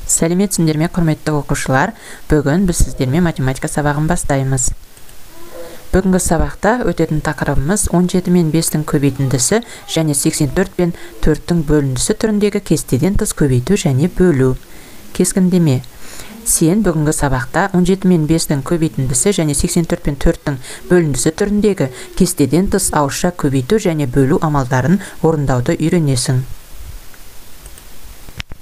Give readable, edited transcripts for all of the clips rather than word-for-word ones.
Сәлеметсіңдер ме, құрметті оқушылар? Бүгін біз сіздермен математика сабағын бастаймыз. Бүгінгі сабақта өтетін тақырыбымыз 17 мен 5-тің көбейтіндісі және 84 пен 4-тің бөліндісі түріндегі кестеден тыс көбейту және бөлу. Кескіндеме. Сен бүгінгі сабақта 17 мен 5-тің көбейтіндісі және 84 пен 4-тің бөліндісі түріндегі кестеден тыс ауызша көбейту және бөлу амалдарын орындауды үйренесің.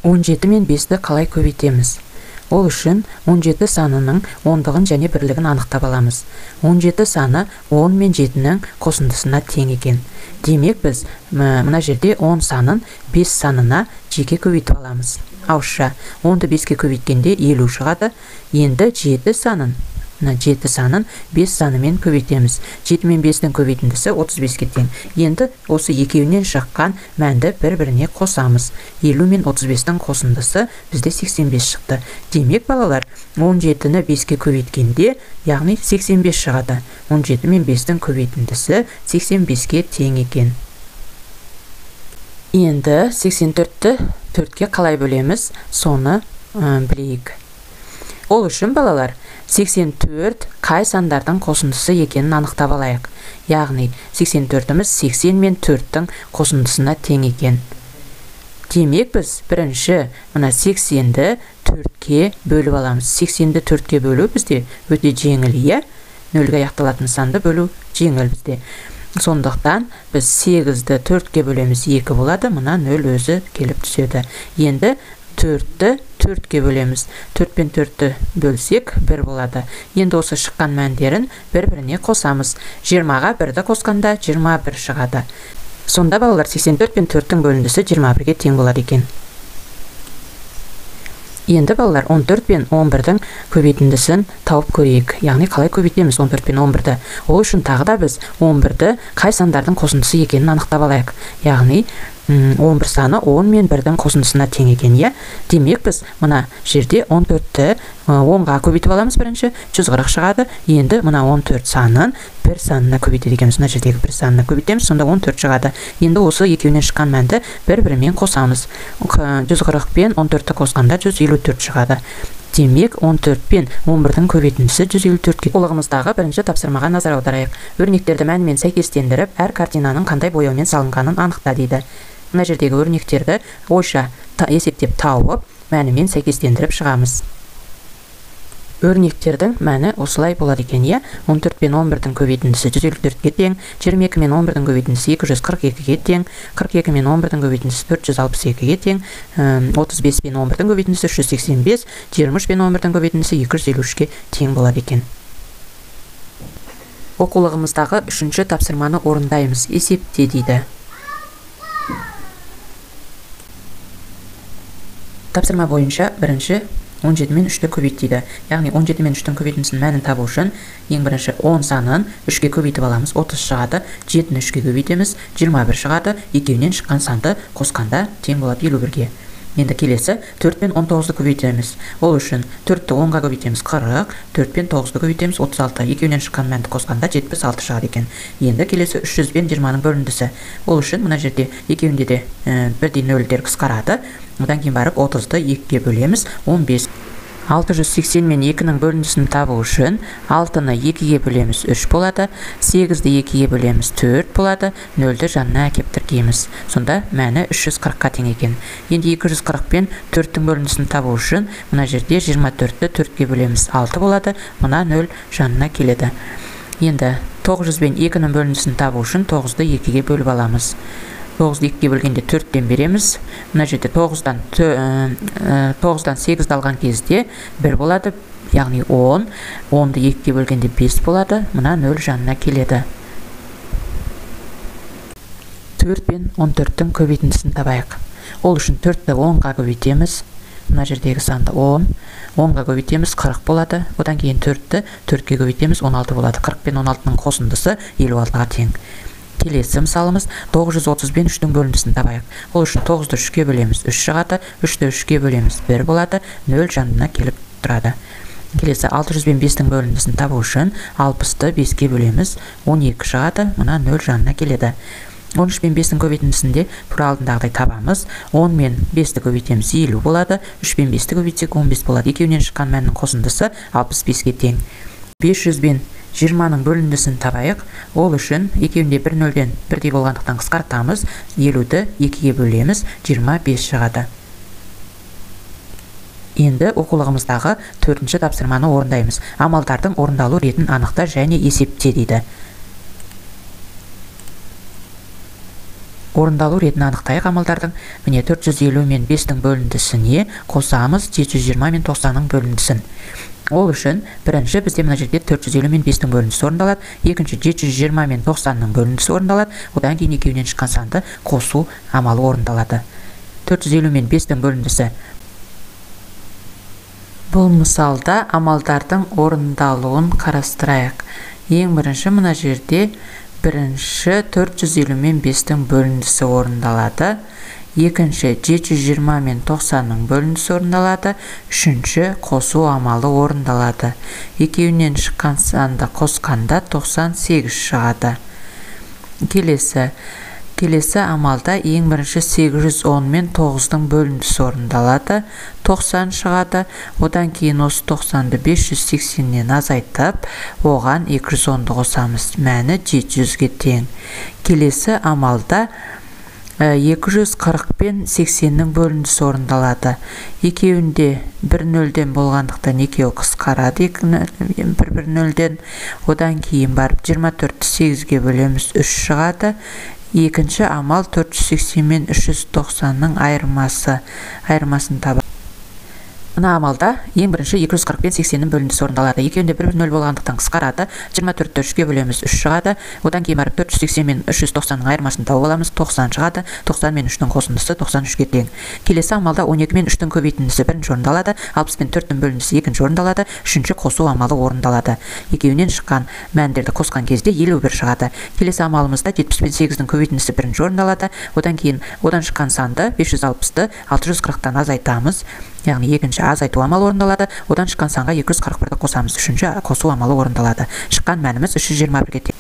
17 мен 5-ті қалай көбейтеміз? Ол үшін 17 санының ондығын және бірлігін анықтап аламыз. 17 саны 10 мен 7-нің қосындысына тең екен. Демек біз мына жерде 10 санын 5 санына жеке көбейтіп аламыз. Ауызша 10-ды 5-ке көбейткенде 50 шығады. Енді 7 санын 5 санымен көбейтеміз. 7 мен 5-тің көбейтіндісі 35-ке тең. Енді осы екеуінен шыққан мәнді бір-біріне қосамыз. 50 мен 35-тің қосындысы бізде 85 шықты. Демек, балалар, 17-ні 5-ке көбейткенде, яғни 85 шығады. 17 мен 5-тің көбейтіндісі 85-ке тең екен. Енді 84-ті 4-ке қалай бөлеміз, соны білейік. Ол үшін, балалар, 84 қай сандардың қосындысы екенін анықтап алайық. Яғни 84-іміз 80 мен 4-тің қосындысына тең екен. Демек біз бірінші мына 80-ді 4-ке бөліп аламыз. 80-ді 4-ке бөлу бізде өте жеңіл, иә? 0-ге аяқталатын санды бөлу жеңіл бізде. Сондықтан біз 8-ді 4-ке бөлеміз, 2 болады, мына 0 өзі келіп түседі. Енді 4-ті 4-ке бөлеміз. 4 пен 4-ті бөлсек 1 болады. Енді осы шыққан мәндерін бір-біріне қосамыз. 20-ға 1-ді қосқанда 21 шығады. Сонда, балалар, 84 пен 4-тің бөліндісі 21-ге тең болады екен. Енді, балалар, 14 пен 11-дің көбейтіндісін тауып көрейік. Яғни қалай көбейтеміз 14 пен 11-ді? Ол үшін тағы да біз 11-ді қай сандардың қосындысы екенін анықтап алайық. Яғни 11 саны 10 мен 1-дің қосындысына тең екен, иә? Демек біз мына жерде 14-ті 10-ға көбейтіп аламыз бірінші, 140 шығады. Енді мына 14 санын 1 санына көбейтеді екенбіз. Мына жердегі 1 санына көбейтеміз, сонда 14 шығады. Енді осы екеуінен шыққан мәнді бір-бірімен қосамыз. 140 пен 14-ті қосқанда 154 шығады. Демек, 14 пен 11-дің көбейтіндісі 154-ке. Қолығымыздағы бірінші тапсырмаға назар аударайық. Өрнектерді мәнімен сәйкестендіріп, әр картинаның қандай бояумен салынғанын анықта дейді. Мына жердегі өрнектерді ойша есептеп тауып, мәнімен сәйкестендіріп шығамыз. Өрнектердің мәні осылай болады екен, иә? 14 пен 11-дің көбейтіндісі 154-ке тең, 22 мен 11-дің көбейтіндісі 242-ге тең, 42 мен 11-дің көбейтіндісі 462-ге тең, 35 пен 11-дің көбейтіндісі 385, 23 пен 11-дің көбейтіндісі 253-ке тең болады екен. Оқулығымыздағы үшінші тапсырманы орындаймыз. Есепте дейді. Тапсырма бойынша бірінші 17 мен 3-ті көбейт дейді. Яғни 17 мен 3-тің көбейтіндісінің мәнін табу үшін ең бірінші 10 санын 3-ке көбейтіп аламыз. 30 шығады. 7-ні 3-ке көбейтеміз. 21 шығады. Екеуінен шыққан санды қосқанда тең болады 51-ге. Енді келесі 4 пен 19-ды көбейтеміз. Ол үшін 4-ті 10-ға көбейтеміз 40, 4 пен 9-ды көбейтеміз 36. Екеуінен шыққан мәнді қосқанда 76 шығады екен. Енді келесі 300 пен 20-ның бөліндісі. Ол үшін мына жерде екеуінде де бірдей нөлдер қысқарады. Одан кейін барып 30-ды 2-ге бөлеміз 15. 680 мен 2-нің бөліндісін табу үшін 6-ны 2-ге бөлеміз 3 болады, 8-ді 2-ге бөлеміз 4 болады, 0-ді жанына әкеп тіркейміз. Сонда мәні 340-қа тең екен. Енді 240 пен 4-тің бөліндісін табу үшін мына жерде 24-ді 4-ке бөлеміз 6 болады, мына 0 жанына келеді. Енді 900 бен 2-нің бөліндісін табу үшін 9-ды 2-ге бөліп аламыз. 9-ды 2-ге бөлгенде 4-тен береміз. Мына жерде 9-дан 8-ді алған кезде 1 болады, яғни 10. 10-ды 2-ге бөлгенде 5 болады, мына 0 жанына келеді. 4 пен 14-тің көбейтіндісін табайық. Ол үшін 4-ті 10-ға көбейтеміз. Мына жердегі санды 10. 10-ға көбейтеміз 40 болады. Одан кейін 4-ті 4-ке көбейтеміз 16 болады. 40 пен 16-ның қосындысы 56-ға тең. Келесі мысалымыз 930 бен 3-тің бөліндісін табайық. Ол үшін 9-ды 3-ке бөлеміз 3 шығады, 3-ді 3-ке бөлеміз 1 болады, 0 жанына келіп тұрады. Келесі 600 бен 5-тің бөліндісін табу үшін 60-ды 5-ке бөлеміз 12 шығады, мына 0 жанына келеді. 13 пен 5-тің көбейтіндісінде тура алдындағыдай табамыз. 10 мен 5-ті көбейтеміз, 50 болады. 3 пен 5-ті көбейтсек 15 болады. Екеуінен шыққан мәннің қосындысы 65-ге тең. 500 бен 20-ның бөліндісін табайық. Ол үшін екеуінде бір нөлден бірдей болғандықтан қысқартамыз. 50-ді 2-ге бөлеміз, 25 шығады. Енді оқулығымыздағы 4-ші тапсырманы орындаймыз. Амалдардың орындалу ретін анықта және есепте дейді. Орындалу ретін анықтайық амалдардың. Міне 450 мен 5-тің бөліндісіне қосамыз 720 мен 90-ның бөліндісін. Ол үшін бірінші бізде мына жерде 450 мен 5-тің бөліндісі орындалады, екінші 720 мен 90-ның бөліндісі орындалады, одан кейін екеуінен шыққан санды қосу амалы орындалады. 450 мен 5-тің бөліндісі. Бұл мысалда амалдардың орындалуын қарастырайық. Ең бірінші мына жерде бірінші 450 мен 5-тің бөліндісі орындалады. Екінші 720 мен 90-ның бөліндісі орындалады. Үшінші қосу амалы орындалады. Екеуінен шыққан санды қосқанда 98 шығады. Келесі амалда ең бірінші 810 мен 9-дың бөліндісі орындалады. 90 шығады. Одан кейін осы 90-ды 580-нен азайтып, оған 210-ды қосамыз. Мәні 700-ге тең. Келесі амалда 240 пен 80-нің бөліндісі орындалады. Екеуінде бір нөлден болғандықтан екеуі қысқарады, бір нөлден. Одан кейін барып 24-ті 8-ге бөлеміз, 3 шығады. Екінші амал 480 мен 390-ның айырмасын табады. Мына амалда ең бірінші 240 пен 80-нің бөліндісі орындалады. Екеуінде бір нөл болғандықтан қысқарады. 24-ті 3-ге бөлеміз, 3 шығады. Одан кейін барып 480 мен 390-ның айырмасын тауып аламыз, 90 шығады. 90 мен 3-ның қосындысы 93-ге тең. Келесі амалда 12 мен 3-тің көбейтіндісі бірінші орындалады, 60 пен 4-тің бөліндісі екінші орындалады, үшінші қосу амалы орындалады. Екеуінен шыққан мәндерді қосқан кезде 51 шығады. Келесі амалымызда 70 пен 8-дің көбейтіндісі бірінші орындалады, одан шыққан санды 560-ты 640-тан азайтамыз. Яғни екінші азайту амалы орындалады, одан шыққан санға 241-ді қосамыз, үшінші қосу амалы орындалады. Шыққан мәніміз 321-ге тең.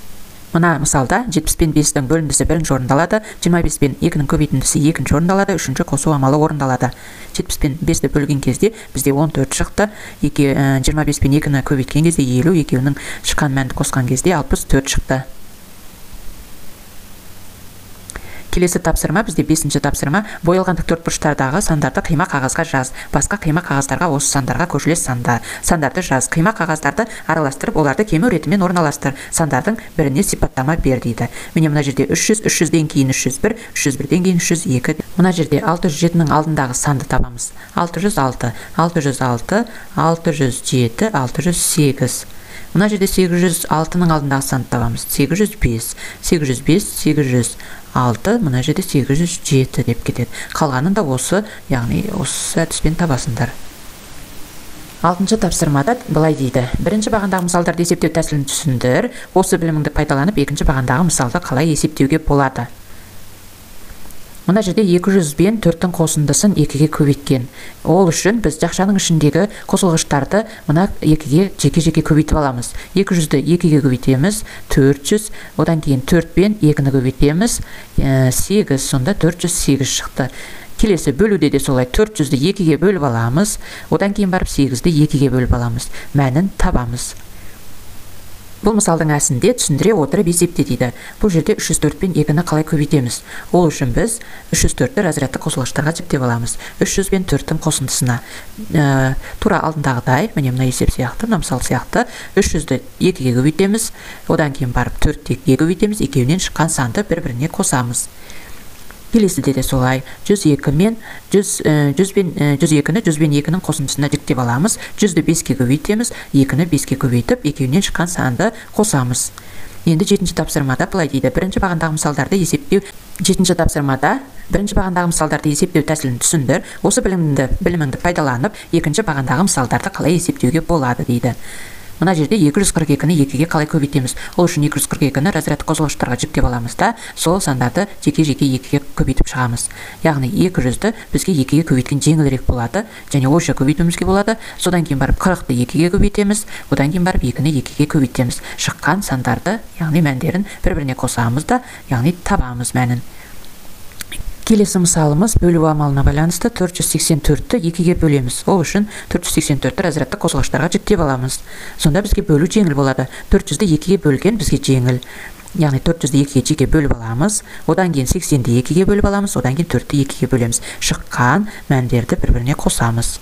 Мына мысалда 70 пен 5-тің бөліндісі бірінші орындалады, 25 пен 2-нің көбейтіндісі екінші орындалады, үшінші қосу амалы орындалады. 70 пен 5-ті бөлген кезде бізде 14 шықты, 25 пен 2-ні көбейткен кезде 50, екеуінің шыққан мәнді қосқан кезде 64 шықты. Келесі тапсырма бізде 5-ші тапсырма. Боялған төртбұрыштардағы сандарды қима қағазға жаз. Басқа қима қағаздарға осы сандарға көршілес сандарды жаз. Қима қағаздарды араластырып, оларды кему ретімен орналастыр. Сандардың біріне сипаттама бер дейді. Міне мына жерде 300, 300-ден кейін 301, 301-ден кейін 302. Мына жерде 607-нің алдындағы санды табамыз. 606, 606, 607, 608. Мына жерде 806-ның алдындағы санды табамыз. 805, 805, 806, мына жерде 807 деп кетеді. Қалғанын да яғни осы әдіспен табасыңдар. 6-ші тапсырмада былай дейді. Бірінші бағандағы мысалдарды есептеу тәсілін түсіндір. Осы біліміңді пайдаланып, екінші бағандағы мысалды қалай есептеуге болады? Мына жерде 200 бен 4-тің қосындысын 2-ге көбейткен. Ол үшін біз жақшаның ішіндегі қосылғыштарды мына 2-ге жеке-жеке көбейтіп аламыз. 200-ді 2-ге көбейтеміз, 400, одан кейін 4 бен 2-ні көбейтеміз, 8, сонда 408 шықты. Келесі бөлуде де солай, 400-ді 2-ге бөліп аламыз, одан кейін барып 8-ді 2-ге бөліп аламыз. Мәнін табамыз. Бұл мысалдың әсінде түсіндіре отырып есепте дейді. Бұл жерде 304 пен 2-ні қалай көбейтеміз? Ол үшін біз 304-ті разрядты қосылғыштарға жіктеп аламыз. 300 бен 4-тің қосындысына. Тура алдындағыдай, міне мына есеп сияқты, мына мысал сияқты, 300-ді 2-ге көбейтеміз, одан кейін барып 4-ті 2-ге көбейтеміз, екеуінен шыққан санды бір-біріне қосамыз. Келесіде де солай, 102 мен 102-ні 100 бен 2-нің қосындысына жіктеп аламыз, 100-ді 5-ке көбейтеміз, 2-ні 5-ке көбейтіп, екеуінен шыққан санды қосамыз. Енді 7-ші тапсырмада былай дейді. Бірінші бағандағы мысалдарды есептеу. 7-ші тапсырмада бірінші бағандағы мысалдарды есептеу тәсілін түсіндір. Осы біліміңді пайдаланып, екінші бағандағы мысалдарды қалай есептеуге болады дейді. Мына жерде 242-ні 2-ге қалай көбейтеміз? Ол үшін 242-ні разрядты қозғалғыштарға жіктеп аламыз да, сол сандарды жеке-жеке 2-ге көбейтіп шығамыз. Яғни 200-ді бізге 2-ге көбейткен жеңілірек болады, және ойша көбейтуімізге болады. Содан кейін барып 40-ды 2-ге көбейтеміз, одан кейін барып 2-ні 2-ге көбейтеміз. Шыққан сандарды, яғни мәндерін бір-біріне қосамыз да, яғни табамыз мәнін. Келесі мысалымыз бөлу амалына байланысты 484-ті 2-ге бөлеміз. Ол үшін 484-ті разрядты қозғалғыштарға жіктеп аламыз. Сонда бізге бөлу жеңіл болады. 400-ді 2-ге бөлген бізге жеңіл. Яғни 400-ді 2-ге жеке бөліп аламыз. Одан кейін 80-ді 2-ге бөліп аламыз. Одан кейін 4-ті 2-ге бөлеміз. Шыққан мәндерді бір-біріне қосамыз.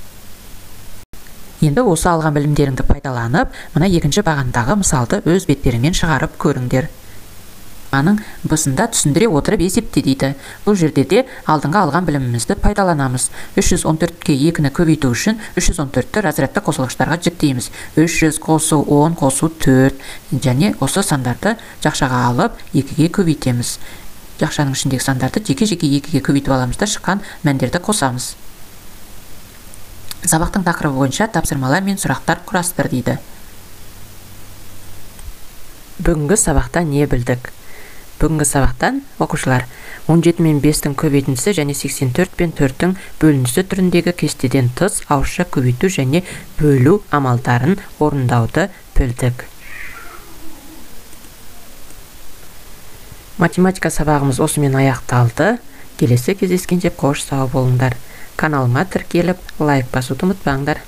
Енді осы алған білімдеріңді пайдаланып, мына екінші бағандағы мысалды өз беттеріңмен шығарып көріңдер. Аның бысында түсіндіре отырып есепте дейді. Бұл жерде де алдыңғы алған білімімізді пайдаланамыз. 314-ке 2-ні көбейту үшін 314-ті разрядты қосылғыштарға жіктейміз. 300 қосу 10 қосу 4 және осы сандарды жақшаға алып 2-ге көбейтеміз. Жақшаның ішіндегі сандарды жеке-жеке 2-ге көбейтіп аламыз да шыққан мәндерді қосамыз. Сабақтың тақырыбы бойынша тапсырмалар мен сұрақтар құрастыр дейді. Бүгінгі сабақта не білдік? Бүгінгі сабақтан оқушылар 17 мен 5-тің көбейтіндісі және 84 пен 4-тің бөлінісі түріндегі кестеден тыс ауызша көбейту және бөлу амалдарын орындауды білдік. Математика сабағымыз осымен аяқталды. Келесі кездескенше қош сау болыңдар. Каналыма тіркеліп, лайк басуды ұмытпаңдар.